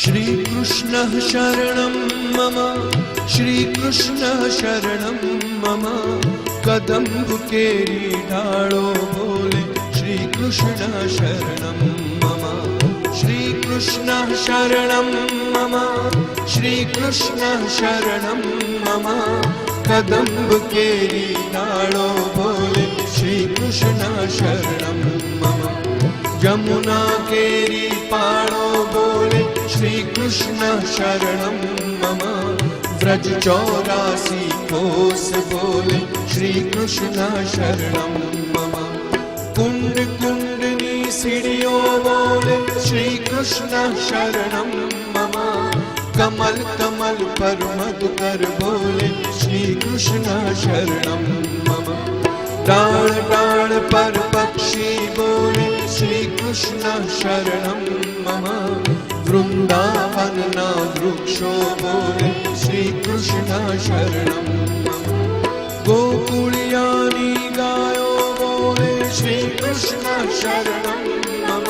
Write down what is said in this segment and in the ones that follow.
श्रीकृष्णः शरणं मम श्रीकृष्णः शरणं मम कदम्ब केरी ढाळो बोले श्रीकृष्णः शरणं मम श्रीकृष्णः शरणं मम श्रीकृष्णः शरणं मम कदम्ब केरी ढाळो बोले श्रीकृष्णः शरणं मम यमुना केरी पाळो बोले श्रीकृष्ण शरणं मम व्रज 84 कोस बोले श्रीकृष्ण शरणं मम कुंड कुंडनी सीढ़ियों बोले श्रीकृष्ण शरणं मम कमल कमल पर मधुकर बोले श्रीकृष्ण शरणं मम डाल डाल पर पक्षी बोले श्रीकृष्ण शरणं मम वृंदावनना वृक्षो बोले श्रीकृष्ण शरणं मम गोकुलियानी गायो बोले श्रीकृष्ण शरणं मम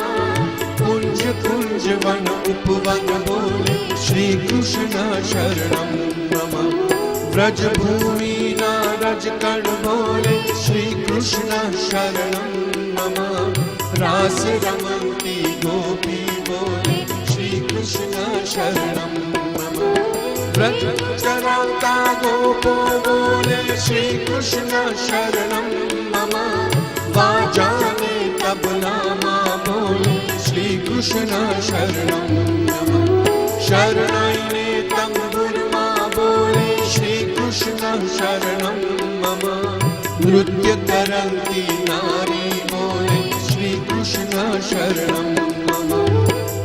कुंज कुंज वन उपवन बोले श्रीकृष्ण शरणं मम व्रज भूमि ना रजकण बोले श्रीकृष्ण शरणं मम रास रमन्ति गोपी बोले श्रीकृष्ण शरणं मम व्रज चरन्ता गोपो बोले श्रीकृष्ण शरणं मम वाजाने तबला मां बोले श्रीकृष्ण शरणं मम शरणाइने तंबुरमा बोले श्रीकृष्ण शरणं मम नृत्य करन्ति नारी बोले श्रीकृष्ण शरणं मम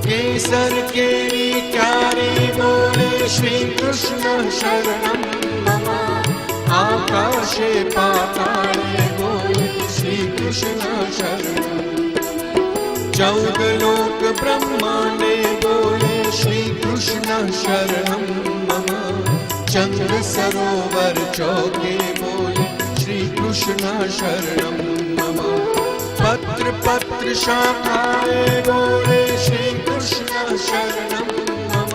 केसर केरी क्यारी बोले श्रीकृष्ण शरणं मम आकाशे पाताले बोले श्रीकृष्ण शरणं चौदलोक ब्रह्मांडे बोले श्रीकृष्ण शरणं मम चंद्र सरोवर चौके बोले श्रीकृष्ण शरणं मम पत्र पत्र शाखाए बोले श्रीकृष्ण शरणं मम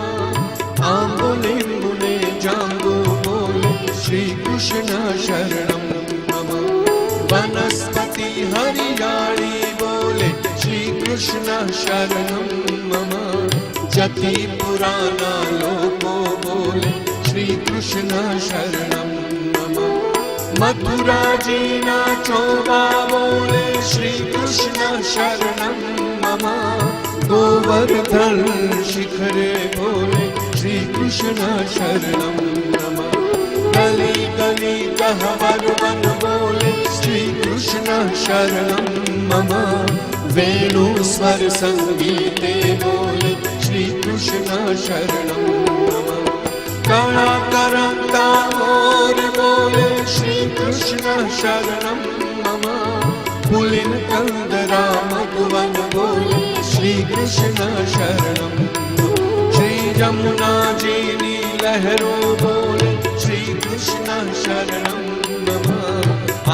आम्बुलिम्बुले जाम्बू बोले श्रीकृष्ण शरणं मम वनस्पति हरियाली बोले श्रीकृष्ण शरणं मम जति पुराना लोको बोले श्रीकृष्ण शरणं मम मथुरा जीना चोबा बोले श्रीकृष्ण शरणं मम गोवर्धन शिखरे बोले श्रीकृष्ण शरणं मम गली गली गहवर वन बोले श्रीकृष्ण शरणं मम वेणु स्वर संगीते बोले श्रीकृष्ण शरणं मम कणा करंता मोर बोले श्रीकृष्ण शरणं मम पुलिन कंदरा मधुवन बोले श्रीकृष्ण शरणं श्री यमुना जीनी लहरों बोले श्रीकृष्ण शरणं मम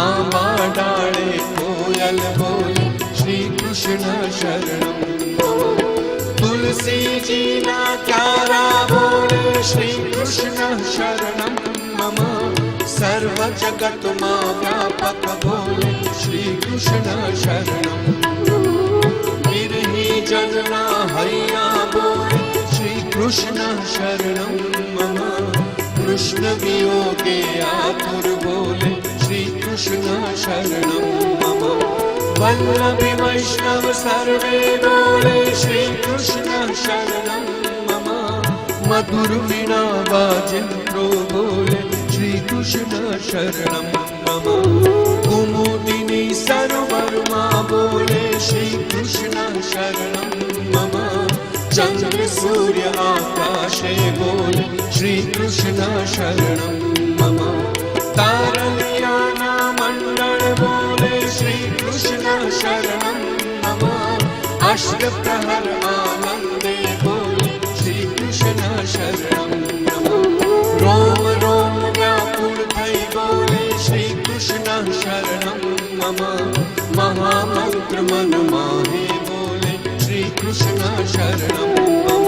आंबा डाले कोयल बोले श्रीकृष्ण शरणं मम तुलसी जी ना क्यारा बोले श्रीकृष्ण शरणं मम सर्व जगत मां व्यापक बोले श्रीकृष्ण शरणं बिरही जनना हैया बोले श्रीकृष्ण शरणं मम कृष्ण वियोगे आतुर बोले श्रीकृष्ण शरणं मम वल्लभी वैष्णव सर्वे बोले श्रीकृष्ण शरणं मम मधुर वीणा वाजिन्द्रो बोले श्रीकृष्ण शरणं मम कुमुदिनी सर्ववर्मा बोले श्रीकृष्ण शरणं मम चंद्र सूर्य आकाशे बोले श्रीकृष्ण शरणं मम तारलियाना मंडल बोले श्रीकृष्ण शरणं मम अष्टप्रहर आनंदे बोले श्रीकृष्ण शरणं मम रोम रोम व्याकुल भई बोले श्रीकृष्ण शरणं मम महामंत्र मन माहे बोले श्रीकृष्ण शरणं मम